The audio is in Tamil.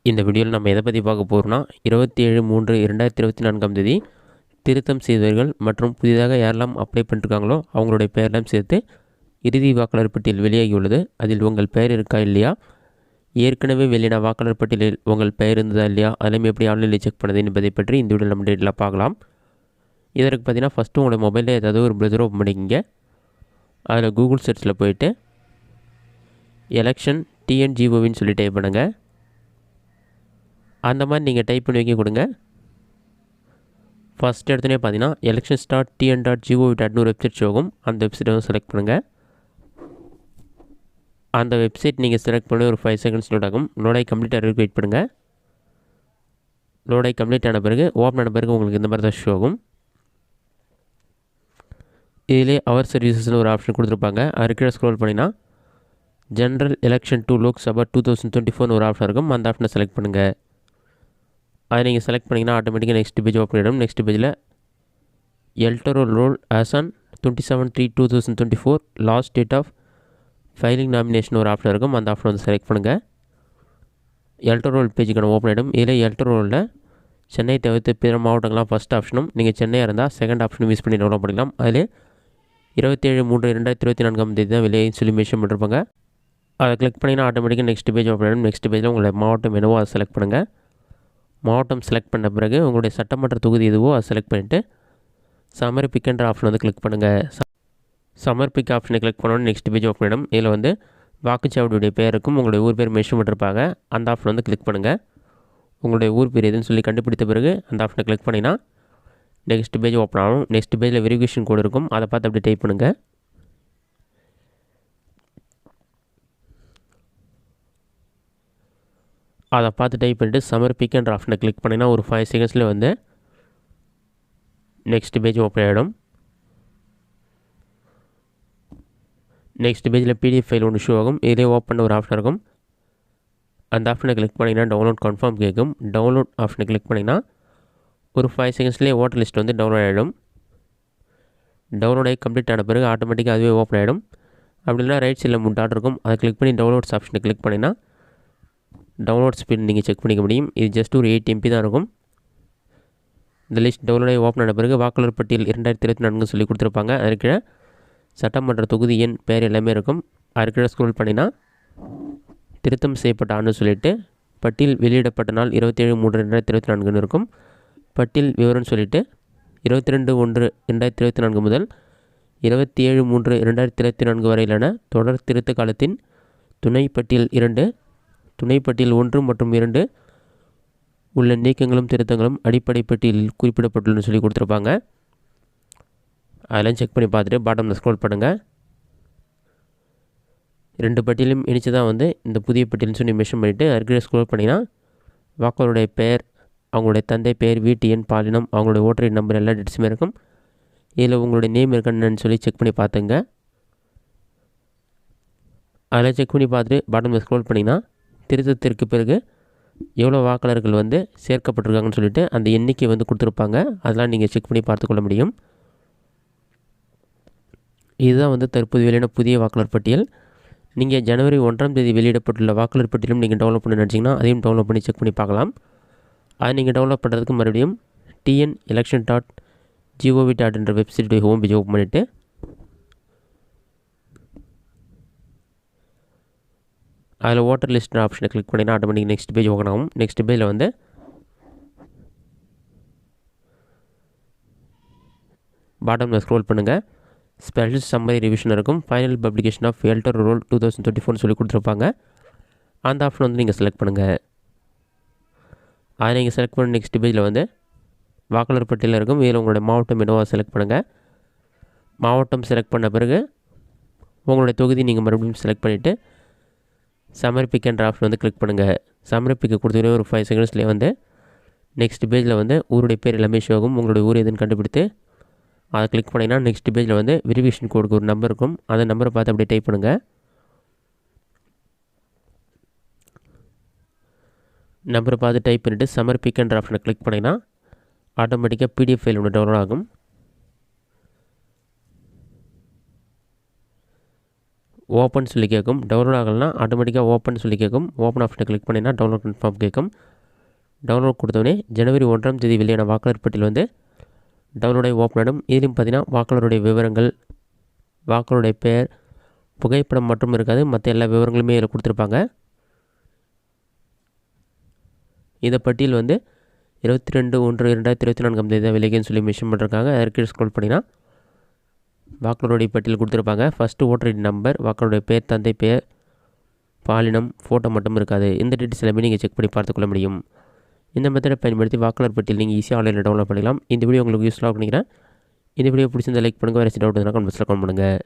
இந்த வீடியோவில் நம்ம எதை பற்றி பார்க்க போகிறோம்னா 27/3/2024 தேதி திருத்தம் செய்தவர்கள் மற்றும் புதிதாக யாரெல்லாம் அப்ளை பண்ணிருக்காங்களோ அவங்களுடைய பெயரெல்லாம் சேர்த்து இறுதி வாக்காளர் பட்டியல் வெளியாகியுள்ளது. அதில் உங்கள் பெயர் இருக்கா இல்லையா, ஏற்கனவே வெளியான வாக்காளர் பட்டியலில் உங்கள் பெயர் இருந்ததா இல்லையா, அதெல்லாம் எப்படி ஆன்லைனில் செக் பண்ணது என்பதை பற்றி இந்த வீடியோவில் நம்ம டீட்டெயிலாக பார்க்கலாம். இதற்கு பார்த்தீங்கன்னா ஃபஸ்ட்டு உங்களோட மொபைலில் ஏதாவது ஒரு ப்ரௌசர் ஓப்பன் பண்ணிக்கிங்க. அதில் கூகுள் சர்ச்சில் போயிட்டு எலெக்ஷன் TNGOவின்னு சொல்லி டைப் பண்ணுங்கள். அந்த மாதிரி நீங்கள் டைப் பண்ணி வைக்க கொடுங்க. ஃபஸ்ட் எடுத்துனே பார்த்தீங்கன்னா elections.tn.gov.in ஒரு வெப்சைட் ஷோகும். அந்த வெப்சைட்டை வந்து செலக்ட் பண்ணுங்கள். அந்த வெப்சைட் நீங்கள் செலக்ட் பண்ணி ஒரு 5 செகண்ட்ஸ் லோட் ஆகும். லோடாகி கம்ப்ளீட் ஆகிறதுக்கு வெயிட் பண்ணுங்கள். லோடாகி கம்ப்ளீட் ஆன பிறகு ஓப்பன் ஆன பிறகு உங்களுக்கு இந்த மாதிரி தான் ஷோ ஆகும். இதிலே அவர் சர்வீசஸ்னு ஒரு ஆப்ஷன் கொடுத்துருப்பாங்க. அது கீழே ஸ்க்ரோல் பண்ணிங்கன்னா ஜென்ரல் எலெக்ஷன் டு லோக்சபா 2024 ஒரு ஆப்ஷன் இருக்கும். அந்த ஆப்ஷனை செலக்ட் பண்ணுங்கள். அதை நீங்கள் செலக்ட் பண்ணிங்கன்னா ஆட்டோமேட்டிக்காக நெக்ஸ்ட் பேஜ் ஓப்பன் ஆகிடும். நெக்ஸ்ட் பேஜில் electoral roll as on 27/3/2024 last date of filing nomination ஒரு ஆப்ஷன் இருக்கும். அந்த ஆப்ஷன் வந்து செலக்ட் பண்ணுங்கள். எலக்டோரல் பேஜுக்கான ஓப்பன் ஆகிடும். இதில் எலக்டோரலில் சென்னை தவிர்த்து பிற மாவட்டங்கள்லாம் ஃபஸ்ட் ஆப்ஷனும், நீங்கள் சென்னையாக இருந்தால் செகண்ட் ஆப்ஷனும் யூஸ் பண்ணி டெவலப் பண்ணிக்கலாம். அதில் 27/3/2024 தேதி தான் வெளியே சொல்லி மென்ஷன் பண்ணிருப்பாங்க. அதை கிளிக் பண்ணிங்கன்னா ஆட்டோமேட்டிக்காக நெக்ஸ்ட் பேஜ் ஓப்பன் ஆகிடும். நெக்ஸ்ட் பேஜில் உங்களை மாவட்டம் என்னவோ அதை செலக்ட் பண்ணுங்கள். மாவட்டம் செலக்ட் பண்ண பிறகு உங்களுடைய சட்டமன்ற தொகுதி எதுவோ அதை செலக்ட் பண்ணிவிட்டு சமர்ப்பிக்கின்ற ஆப்ஷன் வந்து கிளிக் பண்ணுங்கள். சமர்ப்பிக்க ஆப்ஷனை கிளிக் பண்ணோன்னு நெக்ஸ்ட் பேஜ் ஓப்பன் ஆகிடும். இதில் வந்து வாக்குச்சாவடியுடைய பேருக்கும் உங்களுடைய ஊர் பேர் மென்ஷன் பண்ணிருப்பாங்க. அந்த ஆப்ஷன் வந்து கிளிக் பண்ணுங்கள். உங்களுடைய ஊர் பேர் எதுன்னு சொல்லி கண்டுபிடித்த பிறகு அந்த ஆப்ஷனை கிளிக் பண்ணிங்கன்னா நெக்ஸ்ட் பேஜ் ஓப்பன் ஆகும். நெக்ஸ்ட் பேஜில் வெரிஃபிகேஷன் கோடு இருக்கும். அதை பார்த்து அப்படி டைப் பண்ணுங்கள். அதை பார்த்து டைப் பண்ணிவிட்டு சமர்ப்பிக்கின்ற ஆப்ஷனை கிளிக் பண்ணிங்கன்னா ஒரு 5 செகண்ட்ஸில் வந்து நெக்ஸ்ட் பேஜ் ஓப்பன் ஆகிடும். நெக்ஸ்ட் பேஜில் PDF ஃபைல் ஒன்று ஷோ ஆகும். இதிலே ஓப்பன் ஒரு ஆப்ஷன் இருக்கும். அந்த ஆப்ஷனை கிளிக் பண்ணிங்கன்னா டவுன்லோட் கன்ஃபார்ம் கேட்கும். டவுன்லோட் ஆப்ஷனை கிளிக் பண்ணிங்கன்னா ஒரு 5 செகண்ட்ஸ்லேயே ஓட்டர் லிஸ்ட் வந்து டவுன்லோட் ஆகிடும். டவுன்லோட் ஆகி கம்ப்ளீட் ஆன பிறகு ஆட்டோமேட்டிக்காக அதுவே ஓப்பன் ஆகிடும். அப்படின்னா ரைட் சைடில் 3 டாட் இருக்கும். அதை கிளிக் பண்ணி டவுன்லோட்ஸ் ஆப்ஷனை கிளிக் பண்ணிங்கன்னா டவுன்லோட் ஸ்பீட் நீங்கள் செக் பண்ணிக்க முடியும். இது ஜஸ்ட் ஒரு 8 MB தான் இருக்கும். இந்த லிஸ்ட் டவுன்லோட் ஆகி ஓப்பன் ஆன பிறகு வாக்காளர் பட்டியல் 2024 சொல்லி கொடுத்துருப்பாங்க. அதுக்கு சட்டமன்ற தொகுதி எண் பேர் எல்லாமே இருக்கும். அதுக்கு ஸ்க்ரோல் பண்ணினா திருத்தம் செய்யப்பட்ட ஆண்டு சொல்லிவிட்டு பட்டியல் வெளியிடப்பட்ட நாள் 27/3/2024 இருக்கும். பட்டியல் விவரம்னு சொல்லிவிட்டு 22/1/2024 முதல் 27/3/2024 வரையிலான தொடர் திருத்த காலத்தின் துணைப்பட்டியல் 2, துணைப்பட்டியல் 1 மற்றும் 2 உள்ள நீக்கங்களும் திருத்தங்களும் அடிப்படை பட்டியலில் குறிப்பிடப்பட்டுள்ளன்னு சொல்லி கொடுத்துருப்பாங்க. அதெல்லாம் செக் பண்ணி பார்த்துட்டு பாட்டமில் ஸ்க்ரோல் பண்ணுங்கள். 2 பட்டியலும் இணைச்சு தான் வந்து இந்த புதிய பட்டியல்னு சொல்லி மென்ஷன் பண்ணிவிட்டு அதுக்கு ஸ்க்ரோல் பண்ணிங்கன்னா வாக்காளருடைய பெயர், அவங்களுடைய தந்தை பெயர், வீட்டு எண், பாலினம், அவங்களுடைய ஓட்டர் ஐடி நம்பர் எல்லா டீட்டெயில்ஸுமே இருக்கும். இதில் உங்களுடைய நேம் இருக்கான்னு சொல்லி செக் பண்ணி பார்த்துங்க. அதெல்லாம் செக் பண்ணி பார்த்துட்டு பாட்டமில் ஸ்க்ரோல் பண்ணிங்கன்னா திருத்தத்திற்கு பிறகு எவ்வளோ வாக்காளர்கள் வந்து சேர்க்கப்பட்டிருக்காங்கன்னு சொல்லிட்டு அந்த எண்ணிக்கை வந்து கொடுத்துருப்பாங்க. அதெல்லாம் நீங்கள் செக் பண்ணி பார்த்துக்கொள்ள முடியும். இதுதான் வந்து தற்போது வெளியான புதிய வாக்காளர் பட்டியல். நீங்கள் ஜனவரி 1ஆம் தேதி வெளியிடப்பட்டுள்ள வாக்காளர் பட்டியலும் நீங்கள் டவுன்லோட் பண்ண நினச்சிங்கன்னா அதையும் டவுன்லோட் பண்ணி செக் பண்ணி பார்க்கலாம். அதை நீங்கள் டவுன்லோட் பண்ணுறதுக்கு மறுபடியும் TNElection.gov.in என்ற வெப்சைட்டுடைய ஹோம் பேஜ் ஓப்பன் பண்ணிவிட்டு அதில் ஓட்டர் லிஸ்ட் ஆப்ஷனை கிளிக் பண்ணிங்கன்னா ஆட்டோமேட்டிக் நெக்ஸ்ட் பேஜ் ஓப்பன் ஆகும். நெக்ஸ்ட் பேஜில் வந்து பாட்டமில் ஸ்க்ரோல் பண்ணுங்கள். ஸ்பெஷல் சம்மரி ரிவிஷன் இருக்கும். Final publication of electoral roll 2024 சொல்லி கொடுத்துருப்பாங்க. அந்த ஆப்ஷன் வந்து நீங்கள் செலக்ட் பண்ணுங்கள். அதை நீங்கள் செலக்ட் பண்ண நெக்ஸ்ட் பேஜில் வந்து வாக்காளர் பட்டியலில் இருக்கும். இதில் உங்களுடைய மாவட்டம் என்னவோ செலக்ட் பண்ணுங்கள். மாவட்டம் செலக்ட் பண்ண பிறகு உங்களுடைய தொகுதி நீங்கள் மறுபடியும் செலக்ட் பண்ணிவிட்டு சமர்ப்பிக்கின்ற ஆப்ஷன் வந்து கிளிக் பண்ணுங்கள். சமர்ப்பிக்க கொடுத்துக்கிற ஒரு 5 செகண்ட்ஸ்லேயே வந்து நெக்ஸ்ட் பேஜில் வந்து ஊருடைய பேர் எல்லாமே ஷோ ஆகும். உங்களுடைய ஊர் எதுன்னு கண்டுபிடித்து அதை கிளிக் பண்ணிங்கன்னா நெக்ஸ்ட் பேஜில் வந்து வெரிஃபிகேஷன் கோடுக்கு ஒரு நம்பர் இருக்கும். அந்த நம்பரை பார்த்து அப்படியே டைப் பண்ணுங்கள். நம்பரை பார்த்து டைப் பண்ணிவிட்டு சமர்ப்பிக்கின்ற ஆப்ஷனை கிளிக் பண்ணிங்கன்னா ஆட்டோமேட்டிக்காக PDF ஃபைல் ஒன்று டவுன்லோட் ஆகும். ஓப்பன் சொல்லி கேட்கும். டவுன்லோட் ஆகலைன்னா ஆட்டோமேட்டிக்காக ஓப்பன் சொல்லி கேட்கும். ஓப்பன் ஆப்ஷனை கிளிக் பண்ணிங்கன்னா டவுன்லோட் கன்ஃபார்ம் கேட்கும். டவுன்லோட் கொடுத்தோடனே ஜனவரி 1ஆம் தேதி வெளியான வாக்காளர் பட்டியல் வந்து டவுன்லோடாகி ஓப்பன் ஆகிடும். இதுலேயும் பார்த்தீங்கன்னா வாக்காளருடைய விவரங்கள், வாக்காளருடைய பெயர், புகைப்படம் மட்டும் இருக்காது, மற்ற எல்லா விவரங்களுமே இதில் கொடுத்துருப்பாங்க. இந்த பட்டியல் வந்து 22/1/2024 தேதி தான் வெளியேன்னு சொல்லி மென்ஷன் பண்ணிருக்காங்க. அதற்கு ஸ்க்ரோல் பண்ணிங்கன்னா வாக்காளருடைய பட்டியல் கொடுத்துருப்பாங்க. ஃபஸ்ட்டு ஓட்டர் ஐடி நம்பர், வாக்காளருடைய பேர், தந்தை பெயர், பாலினம், ஃபோட்டோ மட்டும் இருக்காது. இந்த டீட்டெயில்ஸ் எல்லாமே நீங்கள் செக் பண்ணி பார்த்துக்கொள்ள முடியும். இந்த மெத்தடை பயன்படுத்தி வாக்காளர் பட்டியல் நீங்கள் ஈஸியாக ஆன்லைனில் டவுன்லோட் பண்ணிக்கலாம். இந்த வீடியோ உங்களுக்கு யூஸ்ஃபுல்லாக பண்ணிக்கிறேன். இந்த வீடியோ பிடிச்சிருந்தா லைக் பண்ணுங்கள். வேறு டவுட் இருந்தால் கமெண்ட்ஸில் கமெண்ட் பண்ணுங்கள்.